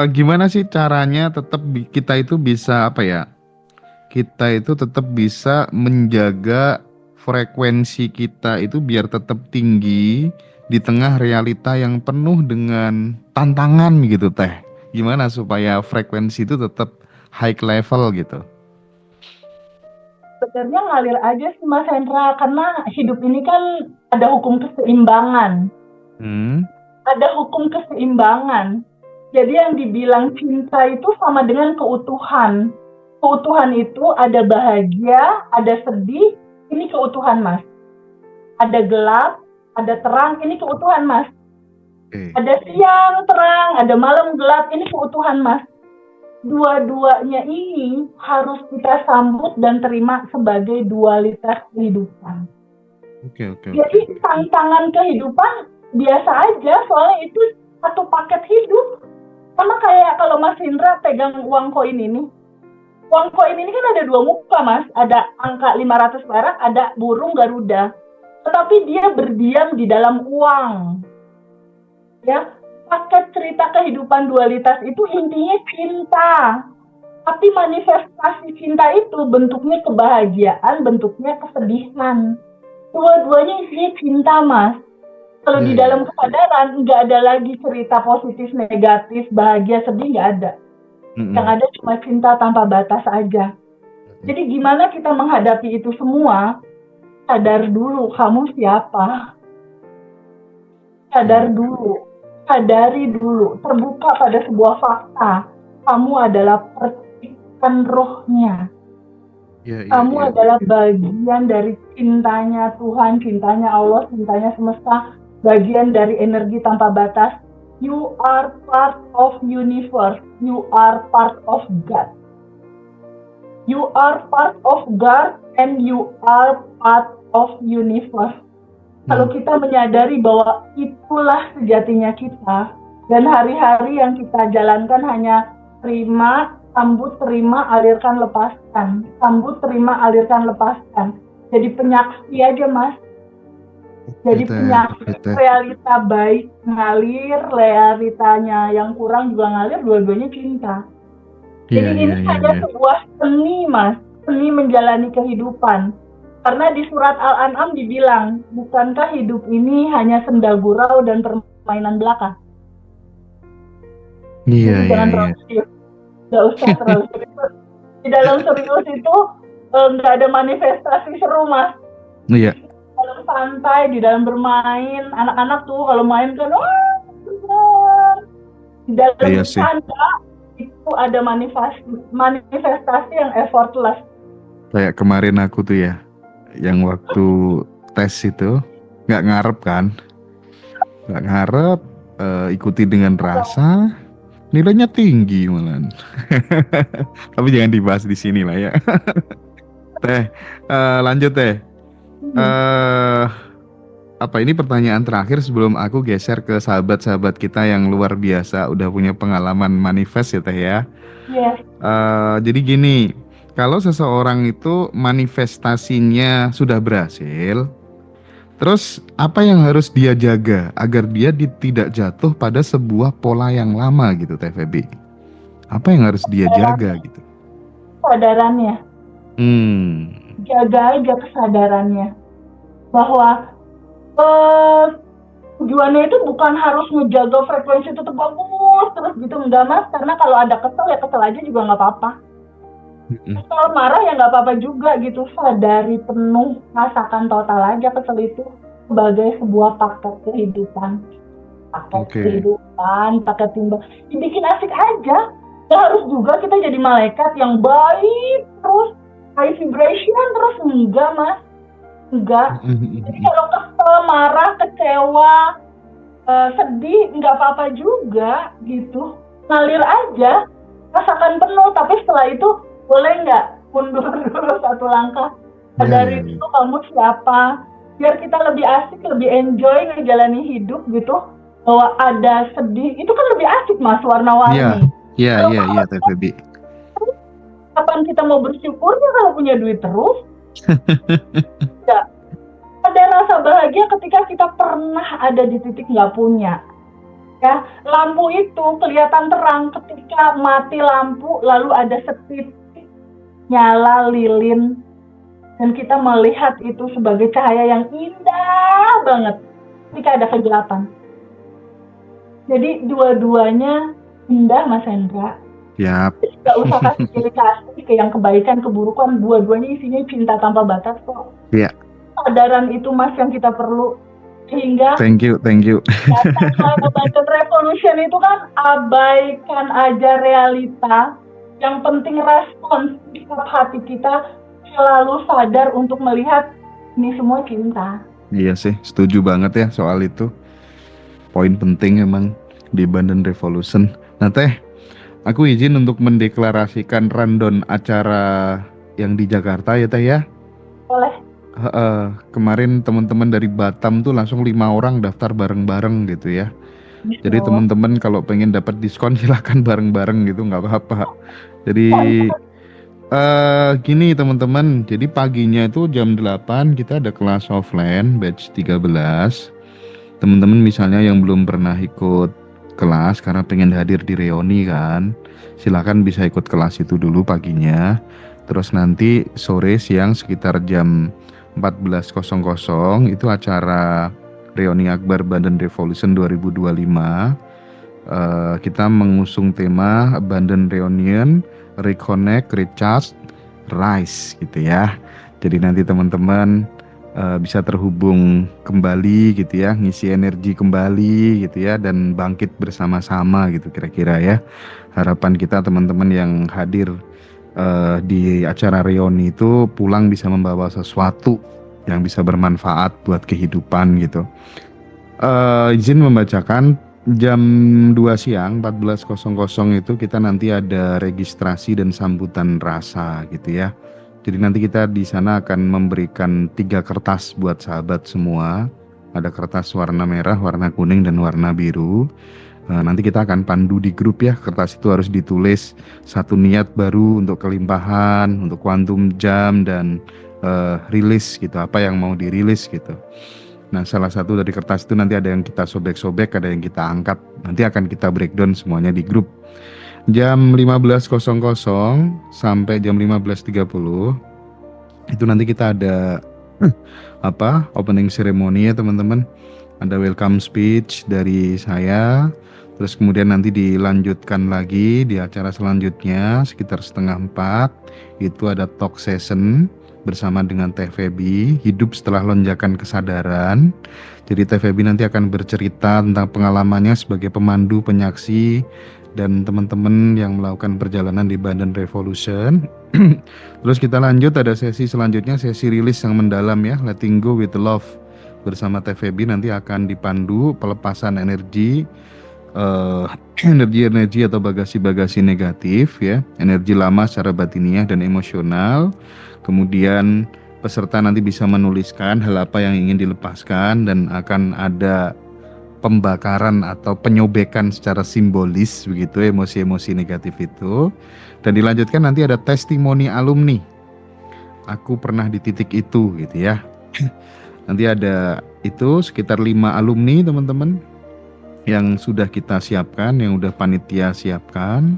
Gimana sih caranya tetap kita itu bisa apa ya? Kita itu tetap bisa menjaga frekuensi kita itu biar tetap tinggi di tengah realita yang penuh dengan tantangan gitu teh. Gimana supaya frekuensi itu tetap high level gitu? Sebenarnya ngalir aja sih Mas Hendra, karena hidup ini kan ada hukum keseimbangan. Hmm, Ada hukum keseimbangan. Jadi yang dibilang cinta itu sama dengan keutuhan. Keutuhan itu ada bahagia, ada sedih, ini keutuhan Mas. Ada gelap, ada terang, ini keutuhan Mas. oke. Ada siang terang, ada malam gelap, ini keutuhan Mas. Dua-duanya ini harus kita sambut dan terima sebagai dualitas kehidupan. Oke, oke, oke, Jadi oke. tantangan kehidupan biasa aja, soalnya itu satu paket hidup. Sama kayak kalau Mas Indra pegang uang koin ini. Uang koin ini kan ada dua muka Mas. Ada angka 500 perak, ada burung Garuda. Tetapi dia berdiam di dalam uang. Ya, paket cerita kehidupan dualitas itu intinya cinta. Tapi manifestasi cinta itu bentuknya kebahagiaan, bentuknya kesedihan. Dua-duanya isinya cinta, Mas. Kalau Ya, di ya, dalam ya. kesadaran, nggak ada lagi cerita positif, negatif, bahagia, sedih, nggak ada. Yang Mm-mm. ada cuma cinta tanpa batas aja. Mm-mm. Jadi gimana kita menghadapi itu semua? Sadar dulu kamu siapa. Sadar Ya, ya. dulu. Sadari dulu. Terbuka pada sebuah fakta. Kamu adalah percikan rohnya. Ya, ya, Kamu ya, ya, adalah ya. bagian dari cintanya Tuhan, cintanya Allah, cintanya semesta, bagian dari energi tanpa batas. You are part of universe. You are part of God. You are part of God and you are part of universe. Kalau Hmm. kita menyadari bahwa itulah sejatinya kita, dan hari-hari yang kita jalankan hanya terima, sambut, terima, alirkan, lepaskan. Sambut, terima, alirkan, lepaskan. Jadi penyaksi aja Mas. Oke Jadi teh, oke penyaksi teh. realita baik ngalir, realitanya yang kurang juga ngalir, dua-duanya cinta. Iya, Jadi iya, ini iya, hanya iya. sebuah seni Mas, seni menjalani kehidupan. Karena di surat Al-An'am dibilang, bukankah hidup ini hanya senda gurau dan permainan belaka? Iya, Jadi iya, jangan iya. terlalu serius, nggak usah terlalu serius. Di dalam serius itu nggak ada manifestasi seru Mas. Iya, Dalam santai, di dalam bermain, anak-anak tuh kalau main kan, wah benar. Di dalam iya sih. bercanda itu ada manifestasi yang effortless. Kayak kemarin aku tuh ya, yang waktu tes itu nggak ngarep kan, nggak ngarep, ikuti dengan rasa, nilainya tinggi malah. Tapi jangan dibahas di sini lah ya. Teh, lanjut teh. Hmm. eh Apa ini pertanyaan terakhir sebelum aku geser ke sahabat-sahabat kita yang luar biasa udah punya pengalaman manifest ya teh ya. Yes. Jadi gini, kalau seseorang itu manifestasinya sudah berhasil, terus apa yang harus dia jaga agar dia tidak jatuh pada sebuah pola yang lama gitu Teh Feby? Apa yang harus dia jaga gitu? Kesadarannya, Hmm, jaga aja kesadarannya bahwa eh, tujuannya itu bukan harus ngejaga frekuensi itu tetap bagus terus gitu enggak Mas, karena kalau ada kesel ya kesel aja juga nggak apa-apa. mm-mm. Kesel marah ya nggak apa-apa juga gitu, sadari penuh, rasakan total aja kesel itu sebagai sebuah paket kehidupan, paket Oke. kehidupan, paket timbal, dibikin asik aja. Gak harus juga kita jadi malaikat yang baik terus, high vibration terus, enggak Mas, enggak. Jadi Mm-mm. kalau kesel, marah, kecewa, sedih, nggak apa-apa juga gitu. Ngalir aja, rasakan penuh. Tapi setelah itu boleh nggak mundur dulu satu langkah. Ya, Sadari ya, ya. dulu kamu siapa. Biar kita lebih asik, lebih enjoy ngejalani hidup gitu. Bahwa ada sedih, itu kan lebih asik Mas, Iya, warna-warni. iya, Kalau iya, iya Teh kamu Feby. kapan kita mau bersyukurnya kalau punya duit terus? Ya, ada rasa bahagia ketika kita pernah ada di titik nggak punya. ya. Lampu itu kelihatan terang ketika mati lampu, lalu ada setitik nyala lilin, dan kita melihat itu sebagai cahaya yang indah banget ketika ada kegelapan. Jadi dua-duanya indah, Mas Hendra. Siap. Gak usah kasih ke yang kebaikan, keburukan, dua-duanya isinya cinta tanpa batas kok. Iya. Kesadaran itu, Mas, yang kita perlu. Sehingga Thank you. Abandon Revolution itu kan abaikan aja realita. Yang penting respons sikap hati kita selalu sadar untuk melihat ini semua cinta. Iya sih, setuju banget ya soal itu. Poin penting emang di Abandon Revolution. Nah Teh, aku izin untuk mendeklarasikan rundown acara yang di Jakarta ya Teh ya. Boleh. Kemarin teman-teman dari Batam tuh langsung 5 orang daftar bareng-bareng gitu ya. Jadi teman-teman kalau pengen dapat diskon silahkan bareng-bareng gitu, nggak apa-apa. Jadi gini teman-teman, jadi paginya itu jam 8 kita ada kelas offline batch 13. Teman-teman misalnya yang belum pernah ikut kelas karena pengen hadir di reuni kan, silakan bisa ikut kelas itu dulu paginya. Terus nanti sore siang sekitar jam 14.00 itu acara reuni Akbar Abandon Revolution 2025. Kita mengusung tema Abandon Reunion, Reconnect, Recharge, Rise gitu ya. Jadi nanti teman-teman bisa terhubung kembali gitu ya, ngisi energi kembali gitu ya, dan bangkit bersama-sama gitu kira-kira ya. Harapan kita teman-teman yang hadir di acara reuni itu pulang bisa membawa sesuatu yang bisa bermanfaat buat kehidupan gitu. Izin membacakan jam 2 siang 14.00 itu kita nanti ada registrasi dan sambutan rasa gitu ya. Jadi nanti kita di sana akan memberikan 3 kertas buat sahabat semua. Ada kertas warna merah, warna kuning, dan warna biru. Nanti kita akan pandu di grup ya. Kertas itu harus ditulis satu niat baru untuk kelimpahan, untuk quantum jam, dan rilis gitu. Apa yang mau dirilis gitu. Nah salah satu dari kertas itu nanti ada yang kita sobek-sobek, ada yang kita angkat. Nanti akan kita breakdown semuanya di grup. Jam 15.00 sampai jam 15.30 itu nanti kita ada opening ceremony ya teman-teman. Ada welcome speech dari saya. Terus kemudian nanti dilanjutkan lagi di acara selanjutnya sekitar 3:30 itu ada talk session bersama dengan Teh Febi, hidup setelah lonjakan kesadaran. Jadi Teh Febi nanti akan bercerita tentang pengalamannya sebagai pemandu, penyaksi, dan teman-teman yang melakukan perjalanan di Abandon Revolution. Terus kita lanjut, ada sesi selanjutnya, sesi rilis yang mendalam ya, Letting Go with Love bersama Teh Febi. Nanti akan dipandu pelepasan energi, energi atau bagasi-bagasi negatif ya, energi lama secara batiniah dan emosional. Kemudian peserta nanti bisa menuliskan hal apa yang ingin dilepaskan, dan akan ada pembakaran atau penyobekan secara simbolis begitu emosi-emosi negatif itu. Dan dilanjutkan nanti ada testimoni alumni, aku pernah di titik itu gitu ya. Nanti ada itu sekitar 5 alumni teman-teman yang sudah kita siapkan, yang udah panitia siapkan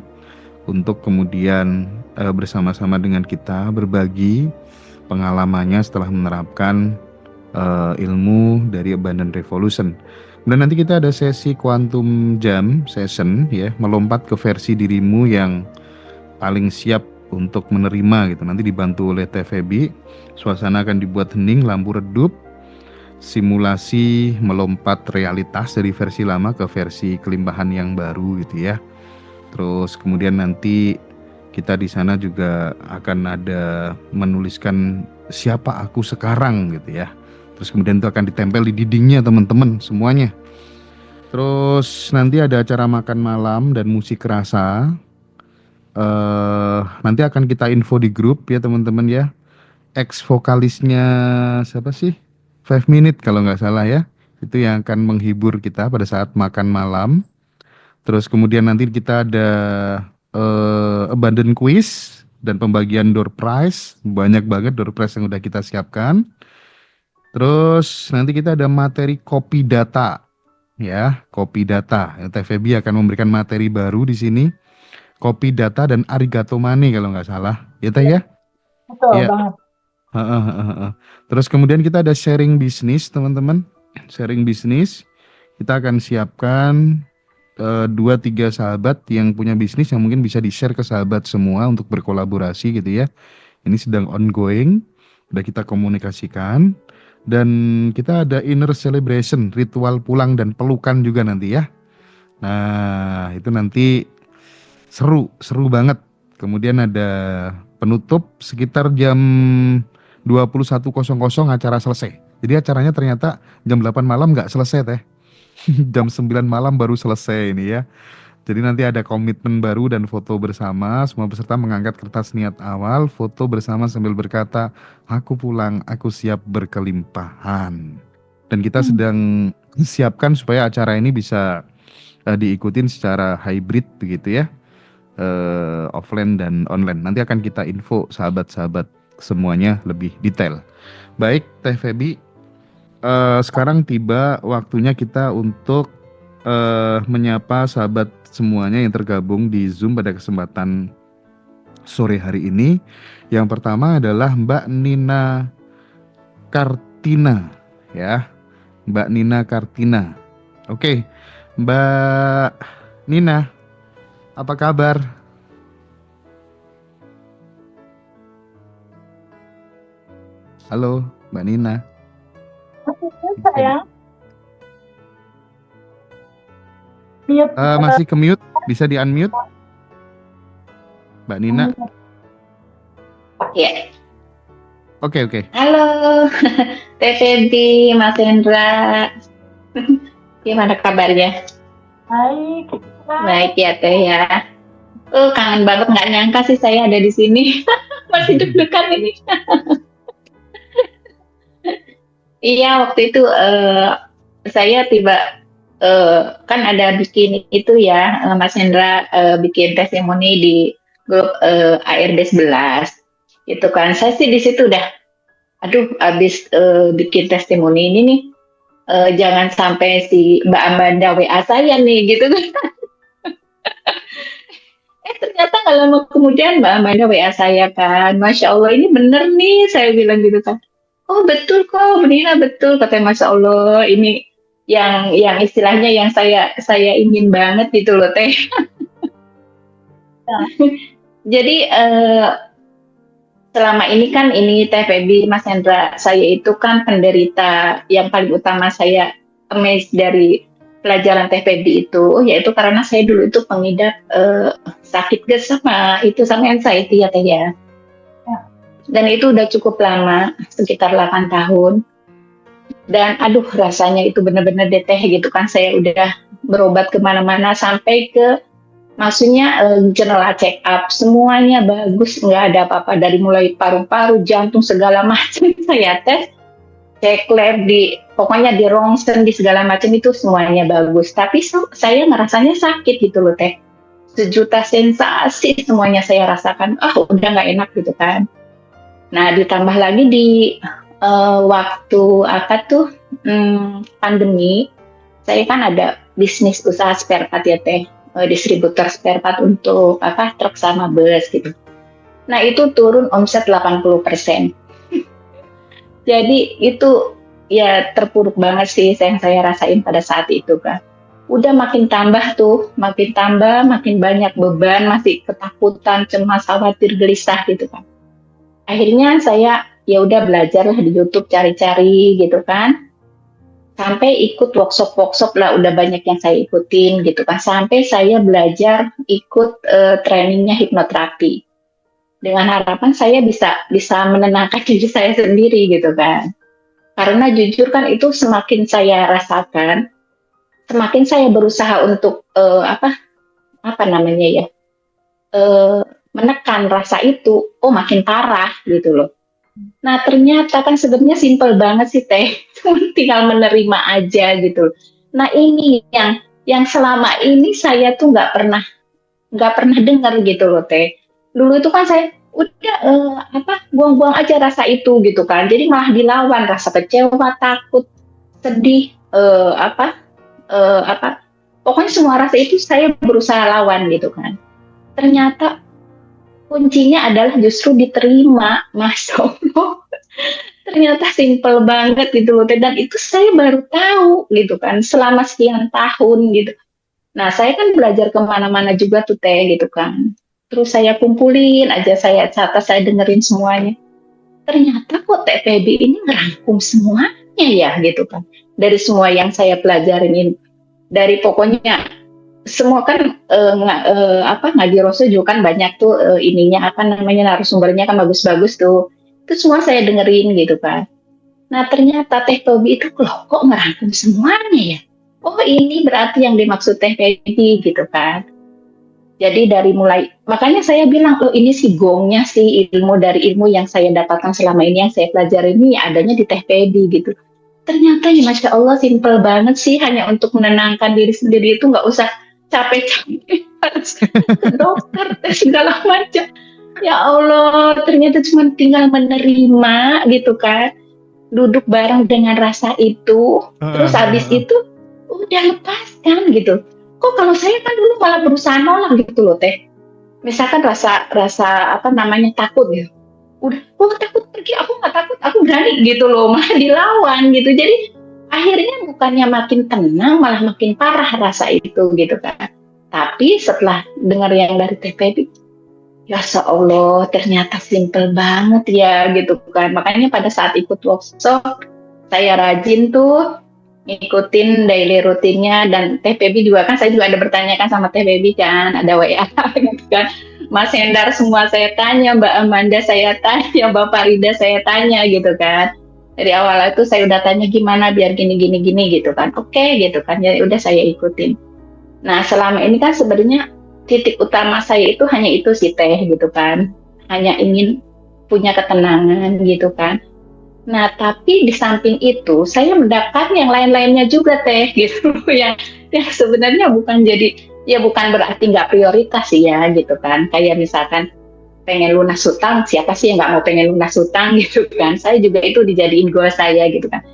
untuk kemudian bersama-sama dengan kita berbagi pengalamannya setelah menerapkan ilmu dari Abandon Revolution. Dan nanti kita ada sesi Quantum Jam session ya, melompat ke versi dirimu yang paling siap untuk menerima gitu. Nanti dibantu oleh Teh Febi, suasana akan dibuat hening, lampu redup, simulasi melompat realitas dari versi lama ke versi kelimpahan yang baru gitu ya. Terus kemudian nanti kita di sana juga akan ada menuliskan siapa aku sekarang gitu ya. Terus kemudian itu akan ditempel di dindingnya teman-teman semuanya. Terus nanti ada acara makan malam dan musik rasa. Nanti akan kita info di grup ya teman-teman ya. Ex vokalisnya siapa sih? 5 Minute kalau nggak salah ya. Itu yang akan menghibur kita pada saat makan malam. Terus kemudian nanti kita ada abandon quiz dan pembagian door prize. Banyak banget door prize yang udah kita siapkan. Terus nanti kita ada materi copy data ya, Kopi Data. TVB akan memberikan materi baru di sini, Kopi Data dan Arigato Money kalau nggak salah. Ya Teh ya? Betul Iya. banget. Heeh, heeh, heeh. Terus kemudian kita ada sharing bisnis, teman-teman. Sharing bisnis. Kita akan siapkan 2-3 sahabat yang punya bisnis yang mungkin bisa di-share ke sahabat semua untuk berkolaborasi gitu ya. Ini sedang ongoing, udah kita komunikasikan. Dan kita ada inner celebration, ritual pulang dan pelukan juga nanti ya. Nah, itu nanti seru banget. Kemudian ada penutup sekitar jam 21.00 acara selesai. Jadi acaranya ternyata jam 8 malam nggak selesai Teh. Jam 9 malam baru selesai ini ya. Jadi nanti ada komitmen baru dan foto bersama. Semua peserta mengangkat kertas niat awal, foto bersama sambil berkata, aku pulang, aku siap berkelimpahan. Dan kita sedang siapkan supaya acara ini bisa diikutin secara hybrid begitu ya. Offline dan online. Nanti akan kita info sahabat-sahabat semuanya lebih detail. Baik, Teh Febi, sekarang tiba waktunya kita untuk menyapa sahabat semuanya yang tergabung di Zoom pada kesempatan sore hari ini. Yang pertama adalah Mbak Nina Kartina, ya, Mbak Nina Kartina. Oke, Mbak Nina, apa kabar? Halo, Mbak Nina. Sayang, mute. Masih ke mute, bisa di unmute, Mbak Nina. Ya. Oke. Halo, Teh Feby, Mas Hendra. Gimana kabarnya? Baik. Baik ya Teh ya. Kangen banget, nggak nyangka sih saya ada di sini. Masih deg-degan ini. Iya, waktu itu saya tiba kan ada bikin itu ya, Mas Hendra bikin testimoni di grup ARD 11. Itu kan saya sih di situ udah, aduh, abis bikin testimoni ini nih, jangan sampai si Mbak Amanda WA saya nih gitu kan. Ternyata nggak lama kemudian Mbak Amanda WA saya kan, Masya Allah ini bener nih, saya bilang gitu kan. Oh betul kok, Benina betul, katanya Masya Allah ini yang istilahnya yang saya ingin banget gitu loh Teh. Ya. Jadi selama ini kan ini Teh Feby, Mas Hendra, saya itu kan penderita yang paling utama saya amazed dari pelajaran Teh Feby itu, yaitu karena saya dulu itu pengidap sakit gas sama anxiety ya Teh ya. Dan itu udah cukup lama, sekitar 8 tahun. Dan aduh rasanya itu benar-benar Teh gitu kan, saya udah berobat kemana-mana sampai ke maksudnya general check up, semuanya bagus, nggak ada apa-apa, dari mulai paru-paru, jantung, segala macam saya tes, cek lab pokoknya di rongsen, di segala macam itu semuanya bagus. Tapi saya ngerasanya sakit gitu loh Teh. Sejuta sensasi semuanya saya rasakan, udah nggak enak gitu kan. Nah ditambah lagi di waktu pandemi, saya kan ada bisnis usaha spare part ya Teh, distributor spare part untuk truk sama bus gitu. Nah itu turun omset 80%. Jadi itu ya terpuruk banget sih yang saya rasain pada saat itu kan. Udah makin tambah, makin banyak beban, masih ketakutan, cemas, khawatir, gelisah gitu kan. Akhirnya saya ya udah belajar lah di YouTube, cari-cari gitu kan. Sampai ikut workshop lah, udah banyak yang saya ikutin gitu kan. Sampai saya belajar ikut trainingnya hipnoterapi. Dengan harapan saya bisa menenangkan diri saya sendiri gitu kan. Karena jujur kan itu semakin saya rasakan, semakin saya berusaha untuk menekan rasa itu, makin parah gitu loh. Nah ternyata kan sebenarnya simpel banget sih Teh, tinggal menerima aja gitu. Nah ini yang selama ini saya tuh nggak pernah dengar gitu loh Teh. Dulu itu kan saya udah buang-buang aja rasa itu gitu kan. Jadi malah dilawan rasa kecewa, takut, sedih, apa, pokoknya semua rasa itu saya berusaha lawan gitu kan. Ternyata kuncinya adalah justru diterima, Mas Tomo. Ternyata simple banget gitu loh, dan itu saya baru tahu gitu kan selama sekian tahun gitu. Nah, saya kan belajar kemana-mana juga tuh Teh gitu kan. Terus saya kumpulin aja, saya catat, saya dengerin semuanya. Ternyata kok TPB ini ngerangkum semuanya ya gitu kan. Dari semua yang saya pelajarin ini. Dari pokoknya semua kan apa ngaji Rasul juga kan banyak tuh ininya apa namanya narasumbernya kan bagus-bagus tuh. Itu semua saya dengerin gitu kan. Nah ternyata Teh Tobi itu loh kok ngerangkum semuanya ya. Oh ini berarti yang dimaksud Teh Pebi gitu kan. Jadi dari mulai, makanya saya bilang, oh ini sih gongnya sih ilmu dari ilmu yang saya dapatkan selama ini, yang saya pelajari ini adanya di Teh Pebi gitu. Ternyata ya Masya Allah simple banget sih, hanya untuk menenangkan diri sendiri itu nggak usah capek-capek harus ke dokter, tes segala macam. Ya Allah, ternyata cuma tinggal menerima gitu kan. Duduk bareng dengan rasa itu, terus habis itu udah lepaskan gitu. Kok kalau saya kan dulu malah berusaha nolak gitu loh Teh. Misalkan rasa apa namanya takut ya. Udah, takut pergi, aku nggak takut, aku berani gitu loh, malah dilawan gitu. Jadi akhirnya bukannya makin tenang, malah makin parah rasa itu gitu kan. Tapi setelah dengar yang dari Teh Pebi, ya Allah ternyata simple banget ya gitu kan. Makanya pada saat ikut workshop, saya rajin tuh ngikutin daily rutinnya, dan Teh Pebi juga kan, saya juga ada bertanyakan sama Teh Pebi kan, ada WA gitu kan. Mas Hendar semua saya tanya, Mbak Amanda saya tanya, Mbak Farida saya tanya gitu kan. Dari awal itu saya udah tanya gimana biar gini gitu kan. Oke gitu kan, ya udah saya ikutin. Nah selama ini kan sebenarnya titik utama saya itu hanya itu sih Teh gitu kan. Hanya ingin punya ketenangan gitu kan. Nah, tapi di samping itu, saya mendapatkan yang lain-lainnya juga, Teh, gitu. Yang sebenarnya bukan jadi, ya bukan berarti nggak prioritas sih ya, gitu kan. Kayak misalkan pengen lunas hutang, siapa sih yang nggak mau pengen lunas hutang, gitu kan. Saya juga itu dijadiin goal saya, gitu kan.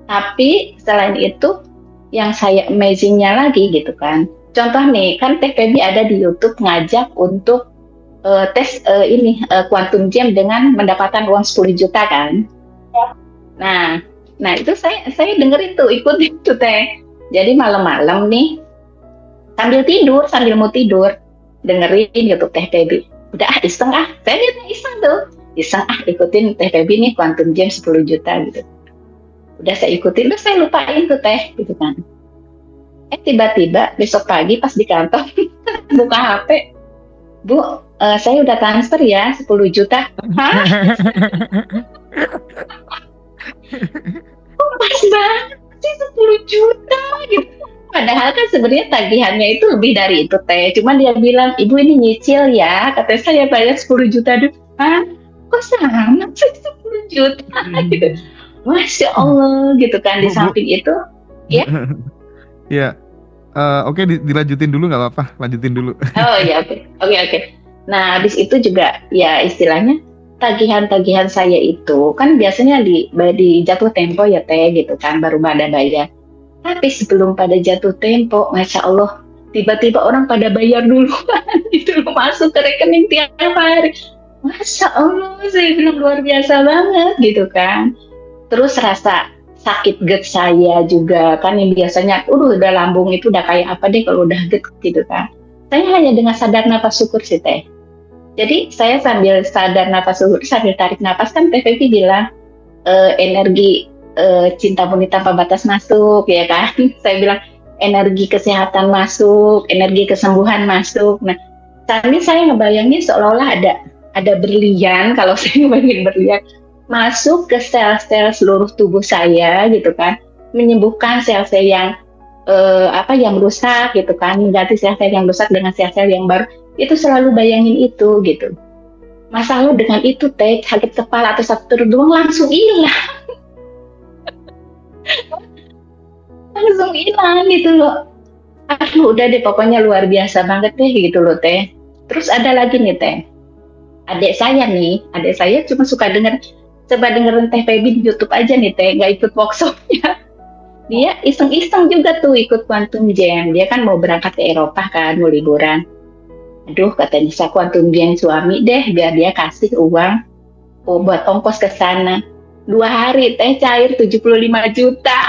Tapi selain itu, yang saya amazing-nya lagi, gitu kan. Contoh nih, kan Teh Pebi ada di YouTube ngajak untuk tes Quantum Gem dengan mendapatkan uang 10 juta kan. Nah itu saya dengerin tuh, ikutin tuh Teh. Jadi malam-malam nih sambil mau tidur dengerin YouTube Teh Pebi. Udah iseng saya iseng tuh. Ikutin Teh Pebi nih Quantum Gem 10 juta gitu. Udah saya ikutin, udah saya lupain tuh Teh gitu kan. Tiba-tiba besok pagi pas di kantor buka HP, Bu, saya udah transfer ya 10 juta. Hah? Pas banget sih 10 juta gitu. Padahal kan sebenarnya tagihannya itu lebih dari itu Teh. Cuman dia bilang, Ibu ini nyicil ya. Katanya saya bayar 10 juta dulu. Hah? Kok sama sih 10 juta gitu. Masya Allah gitu kan. Di samping itu ya. Ya. Oke, dilanjutin dulu nggak apa-apa. Lanjutin dulu. Oh iya, oke. Nah habis itu juga ya istilahnya tagihan-tagihan saya itu kan biasanya di jatuh tempo ya Teh gitu kan, baru pada bayar. Tapi sebelum pada jatuh tempo, Masya Allah, tiba-tiba orang pada bayar duluan itu masuk ke rekening tiap hari. Masya Allah, saya bilang luar biasa banget gitu kan. Terus rasa sakit GERD saya juga kan, yang biasanya udah lambung itu udah kayak apa deh kalau udah GERD gitu kan. Saya hanya dengan sadar nafas syukur sih Teh. Jadi saya sambil sadar nafas syukur, sambil tarik nafas kan Teh Pebi bilang energi cinta murni tanpa batas masuk ya kan. Saya bilang energi kesehatan masuk, energi kesembuhan masuk. Nah sambil saya ngebayangin seolah-olah ada berlian, kalau saya ngebayangin berlian masuk ke sel-sel seluruh tubuh saya gitu kan, menyembuhkan sel-sel yang yang rusak gitu kan, mengganti sel-sel yang rusak dengan sel-sel yang baru. Itu selalu bayangin itu gitu. Masalah dengan itu Teh, sakit kepala atau sakit perut doang langsung hilang. Langsung hilang gitu loh. Aduh udah deh pokoknya luar biasa banget deh gitu loh Teh. Terus ada lagi nih Teh, adik saya cuma suka coba dengerin Teh Pebi di YouTube aja nih Teh, nggak ikut workshopnya. Dia iseng-iseng juga tuh ikut Quantum Jam. Dia kan mau berangkat ke Eropa kan, mau liburan. Aduh, kata Nisa, Quantum Jam suami deh, biar dia kasih uang buat ongkos ke sana. 2 hari teh cair 75 juta.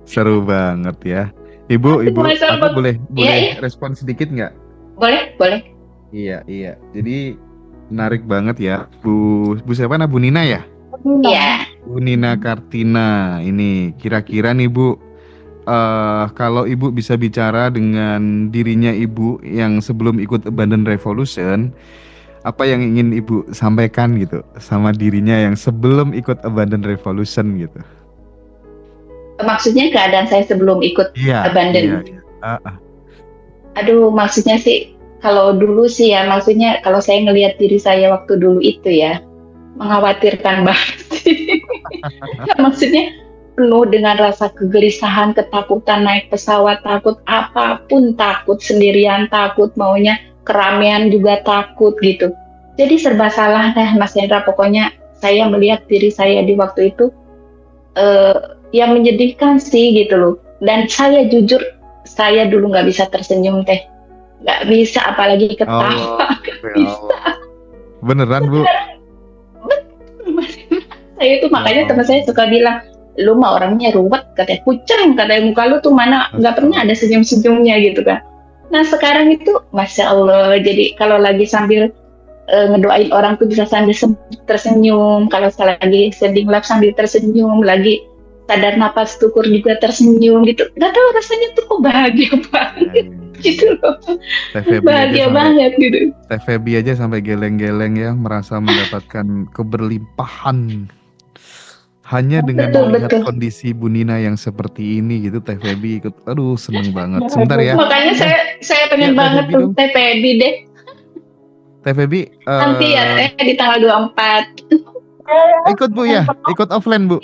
Seru banget ya. Ibu, Aduh, masa aku boleh Iya, iya, respon sedikit nggak? boleh, boleh. Iya, iya. Jadi menarik banget ya, Bu siapa? Bu Nina ya? Iya, Bu Nina Kartina. Ini kira-kira nih Bu, kalau Ibu bisa bicara dengan dirinya Ibu yang sebelum ikut Abundant Revolution, apa yang ingin Ibu sampaikan gitu sama dirinya yang sebelum ikut Abundant Revolution gitu? maksudnya keadaan saya sebelum ikut Iya, iya, Abandon. iya. Ah, ah. Aduh, maksudnya sih, kalau dulu sih ya, maksudnya kalau saya ngelihat diri saya waktu dulu itu ya, mengkhawatirkan banget sih. Maksudnya penuh dengan rasa kegelisahan, ketakutan naik pesawat, takut apapun, takut sendirian, takut maunya keramaian juga takut gitu. Jadi serba salah deh Mas Hendra, pokoknya saya melihat diri saya di waktu itu yang menyedihkan sih gitu loh. Dan saya jujur, saya dulu nggak bisa tersenyum teh, nggak bisa apalagi ketawa, Allah, nggak ya bisa. Allah. Beneran Bu? Saya itu makanya teman saya suka bilang, lu mah orangnya ruwet, katanya kucing, katanya muka lu tuh mana nggak pernah ada senyum-senyumnya gitu kan. Nah sekarang itu Masya Allah, jadi kalau lagi sambil ngedoain orang tuh bisa sambil tersenyum, kalau lagi sedih lap sambil tersenyum, lagi sadar napas tukur juga tersenyum gitu, nggak tahu rasanya tuh kok bahagia banget gitu loh, bahagia banget gitu. Teh Feby aja sampai geleng-geleng ya, merasa mendapatkan keberlimpahan hanya dengan Betul, melihat betul. kondisi Bu Nina yang seperti ini gitu. Teh Feby ikut, aduh seneng banget. Sebentar ya. Makanya saya pengen Teh banget Feby tuh dong. Teh Feby deh. Teh Feby Nanti ya di tanggal 24. ikut Bu ya, ikut offline Bu.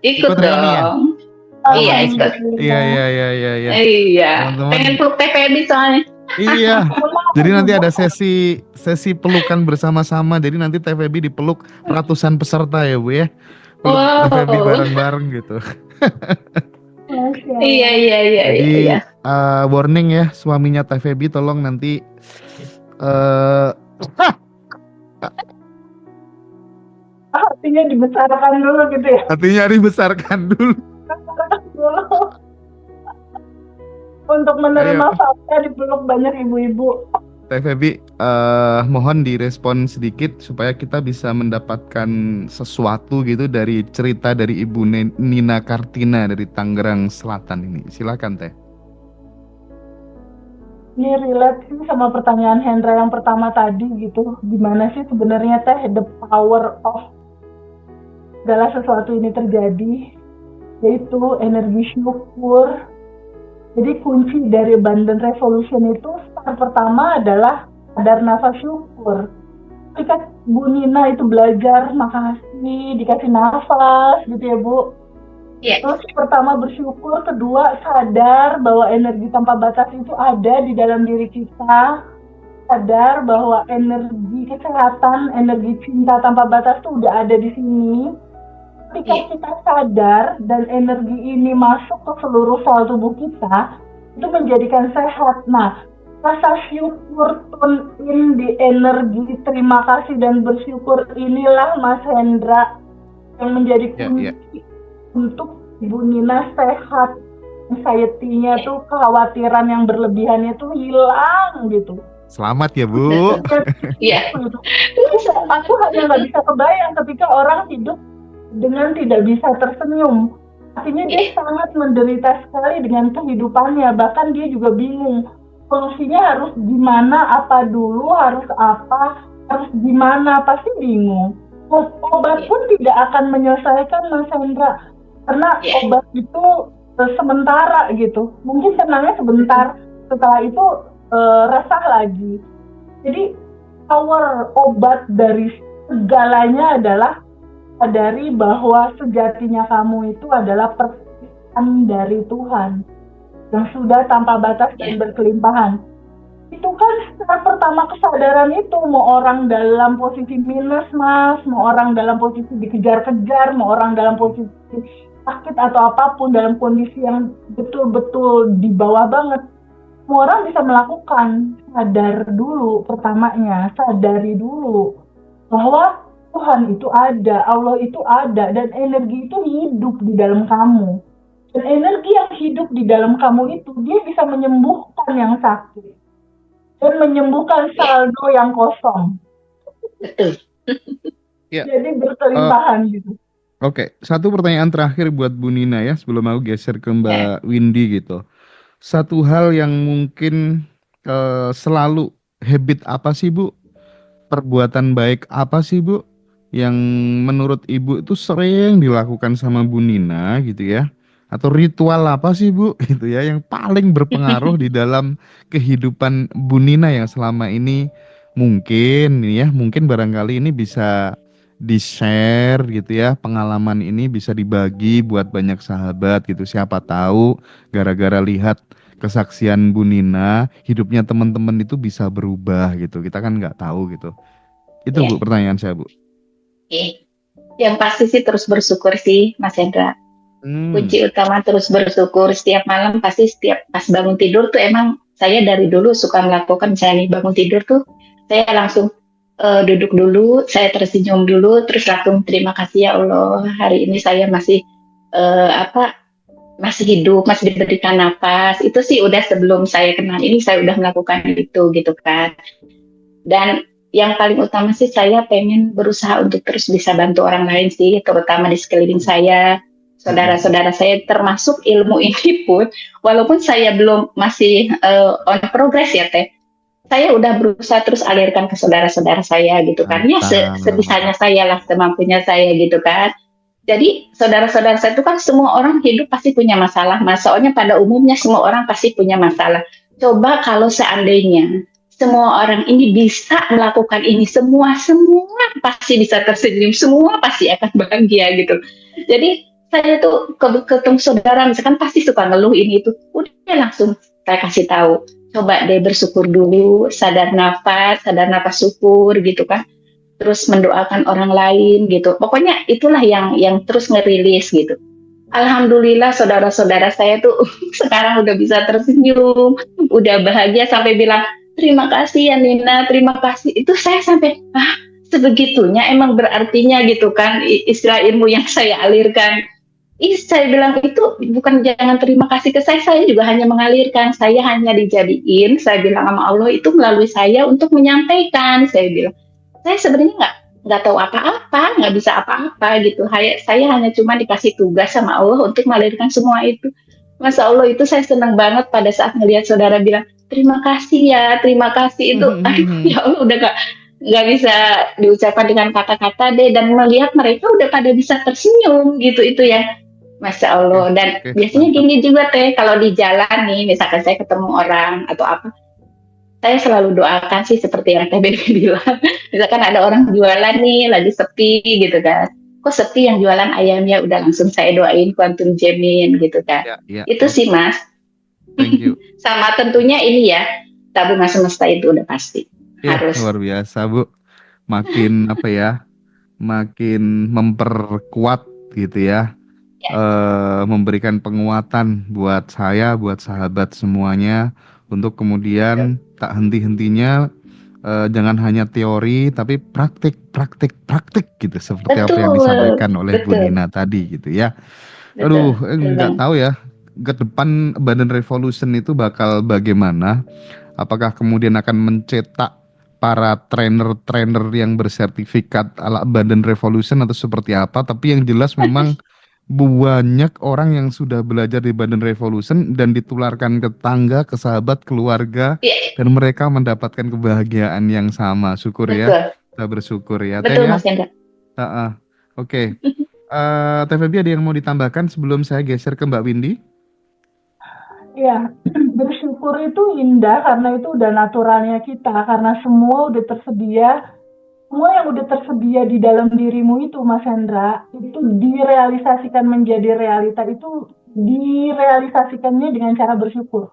Ikut reuni ya? dong. Iya, ikut. Iya. Iya. Teman-teman. Pengen peluk Teh Feby soalnya. Iya. Jadi nanti ada sesi pelukan bersama-sama. Jadi nanti Teh Feby dipeluk ratusan peserta ya Bu ya. Peluk Teh Feby bareng-bareng gitu. Iya. Jadi warning ya, suaminya Teh Feby tolong nanti hatinya dibesarkan dulu gitu ya. hatinya dibesarkan dulu. Untuk menerima fakta dipeluk banyak ibu-ibu. Teh Feby, mohon direspon sedikit supaya kita bisa mendapatkan sesuatu gitu dari cerita dari Ibu Nina Kartina dari Tangerang Selatan ini. Silakan Teh. Ini relate sih sama pertanyaan Hendra yang pertama tadi gitu. Gimana sih sebenarnya Teh the power of segala sesuatu ini terjadi, yaitu energi syukur. Jadi kunci dari Abundant Revolution itu start pertama adalah sadar nafas syukur. Ketika Bu Nina itu belajar makasih, dikasih nafas gitu ya Bu. Yeah. Terus pertama bersyukur, kedua sadar bahwa energi tanpa batas itu ada di dalam diri kita. Sadar bahwa energi kesehatan, energi cinta tanpa batas itu udah ada di sini. Ketika kita sadar dan energi ini masuk ke seluruh sel tubuh kita, itu menjadikan sehat. Nah, rasa syukur tune in di energi terima kasih dan bersyukur inilah Mas Hendra yang menjadi kunci untuk Ibu Nina sehat. Anxiety-nya tuh, kekhawatiran yang berlebihannya tuh hilang gitu. Selamat ya Bu. Iya. Aku hanya nggak bisa kebayang ketika orang hidup dengan tidak bisa tersenyum. Artinya dia sangat menderita sekali dengan kehidupannya. Bahkan dia juga bingung. Solusinya harus gimana, apa dulu, harus apa, harus gimana. Pasti bingung. Obat pun tidak akan menyelesaikan Mas Hendra. Karena obat itu sementara gitu. Mungkin senangnya sebentar. Setelah itu resah lagi. Jadi power obat dari segalanya adalah sadari bahwa sejatinya kamu itu adalah persembahan dari Tuhan yang sudah tanpa batas dan berkelimpahan. Itu kan saat pertama kesadaran itu, mau orang dalam posisi minus mas, mau orang dalam posisi dikejar-kejar, mau orang dalam posisi sakit atau apapun, dalam kondisi yang betul-betul di bawah banget, semua orang bisa melakukan. Sadar dulu, pertamanya sadari dulu bahwa Tuhan itu ada, Allah itu ada, dan energi itu hidup di dalam kamu. Dan energi yang hidup di dalam kamu itu, dia bisa menyembuhkan yang sakit dan menyembuhkan Ya, saldo yang kosong. betul. Ya. Jadi Eh, berkelimpahan gitu. oke, satu pertanyaan terakhir buat Bu Nina ya, sebelum aku geser ke Ya. Mbak Windy gitu. Satu hal yang mungkin selalu habit apa sih Bu? Perbuatan baik apa sih Bu? Yang menurut Ibu itu sering dilakukan sama Bu Nina gitu ya? Atau ritual apa sih Bu gitu ya yang paling berpengaruh di dalam kehidupan Bu Nina yang selama ini mungkin ya, mungkin barangkali ini bisa di-share gitu ya, pengalaman ini bisa dibagi buat banyak sahabat gitu. Siapa tahu gara-gara lihat kesaksian Bu Nina, hidupnya teman-teman itu bisa berubah gitu. Kita kan nggak tahu gitu. Itu Ya. Bu pertanyaan saya Bu. Oke. Yang pasti sih terus bersyukur sih, Mas Hendra. Hmm. Kunci utama terus bersyukur. Setiap malam pasti setiap pas bangun tidur tuh emang saya dari dulu suka melakukan, misalnya nih bangun tidur tuh saya langsung duduk dulu, saya tersenyum dulu, terus langsung terima kasih ya Allah, hari ini saya masih apa masih hidup, masih diberikan nafas. Itu sih udah sebelum saya kenal ini saya udah melakukan itu gitu kan. Dan yang paling utama sih saya pengen berusaha untuk terus bisa bantu orang lain sih, terutama di sekeliling saya, Mm-mm. saudara-saudara saya, termasuk ilmu ini pun, walaupun saya belum masih on progress ya Teh, saya udah berusaha terus alirkan ke saudara-saudara saya gitu kan, ya Mantap. sebisanya saya lah, semampunya saya gitu kan. Jadi saudara-saudara saya itu kan semua orang hidup pasti punya masalah, mas. Soalnya pada umumnya semua orang pasti punya masalah. Coba kalau seandainya semua orang ini bisa melakukan ini semua pasti bisa tersenyum, semua pasti akan bahagia gitu. Jadi saya tuh ketemu saudara misalkan pasti suka ngeluh ini itu, udah langsung saya kasih tahu. Coba deh bersyukur dulu, sadar nafas syukur gitu kan, terus mendoakan orang lain gitu. Pokoknya itulah yang terus ngerilis gitu. Alhamdulillah saudara-saudara saya tuh sekarang udah bisa tersenyum, udah bahagia sampai bilang terima kasih ya Nina, terima kasih. Itu saya sampai sebegitunya emang berartinya gitu kan istilah ilmu yang saya alirkan. Saya bilang itu bukan jangan terima kasih ke saya juga hanya mengalirkan, saya hanya dijadiin, saya bilang sama Allah itu melalui saya untuk menyampaikan, saya bilang saya sebenarnya nggak tahu apa-apa, nggak bisa apa-apa gitu. Saya hanya cuma dikasih tugas sama Allah untuk melahirkan semua itu. Masa Allah itu saya senang banget pada saat ngelihat saudara bilang terima kasih ya, terima kasih itu. Aduh ya Allah udah nggak bisa diucapkan dengan kata-kata deh, dan melihat mereka udah pada bisa tersenyum gitu itu ya. Masya Oke, Allah. Dan oke, biasanya mantap. gini juga teh, kalau di jalan nih, misalkan saya ketemu orang atau apa, saya selalu doakan sih seperti yang Teh Bebe bilang. Misalkan ada orang jualan nih, lagi sepi gitu kan. Kok sepi yang jualan ayamnya, udah langsung saya doain kuantum jamin gitu kan. Ya, ya, Itu sih oke. Mas. Thank you. Sama tentunya ini ya, tabungan semesta itu udah pasti. Ya, Harus. luar biasa, Bu. Makin apa ya? Makin memperkuat gitu ya. Ya, Memberikan penguatan buat saya, buat sahabat semuanya untuk kemudian tak henti-hentinya jangan hanya teori tapi praktik, praktik, praktik gitu seperti apa yang betul. disampaikan oleh Bu Betul. Nina tadi gitu ya. Betul. Aduh, Betul nggak banget. tahu ya ke depan Badan Revolution itu bakal bagaimana? Apakah kemudian akan mencetak para trainer-trainer yang bersertifikat ala Badan Revolution atau seperti apa? Tapi yang jelas memang banyak orang yang sudah belajar di Badan Revolution dan ditularkan ke tangga, ke sahabat, keluarga, Ya, dan mereka mendapatkan kebahagiaan yang sama. Syukur ya, betul. kita bersyukur ya, Teh Betul ya. Mas Hendra. Ha-ha. Oke. Teh Febi ada yang mau ditambahkan sebelum saya geser ke Mbak Windy? Ya, bersyukur itu indah karena itu udah naturalnya kita, karena semua udah tersedia, semua yang udah tersedia di dalam dirimu itu, Mas Hendra, itu direalisasikan menjadi realita itu direalisasikannya dengan cara bersyukur.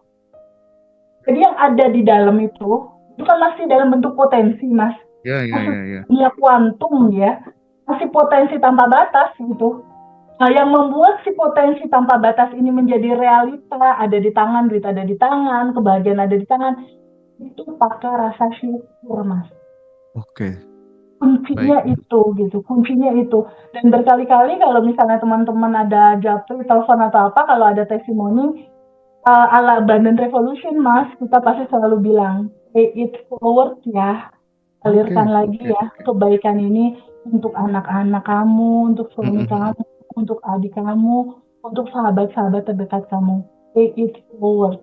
Jadi yang ada di dalam itu kan masih dalam bentuk potensi, Mas. Ya, ya, Masih ya, ya. dunia kuantum ya, masih potensi tanpa batas gitu. Nah, yang membuat si potensi tanpa batas ini menjadi realita, ada di tangan, duit ada di tangan, kebahagiaan ada di tangan, itu pakai rasa syukur, Mas. Oke, baik. Kuncinya itu gitu, kuncinya itu. Dan berkali-kali kalau misalnya teman-teman ada japri, telepon atau apa, kalau ada testimoni ala Abundant Revolution, Mas, kita pasti selalu bilang, pay it forward ya, Oke, alirkan lagi oke, ya oke. kebaikan ini untuk anak-anak kamu, untuk suami Mm-mm. kamu, untuk adik kamu, untuk sahabat-sahabat terdekat kamu. Pay it forward.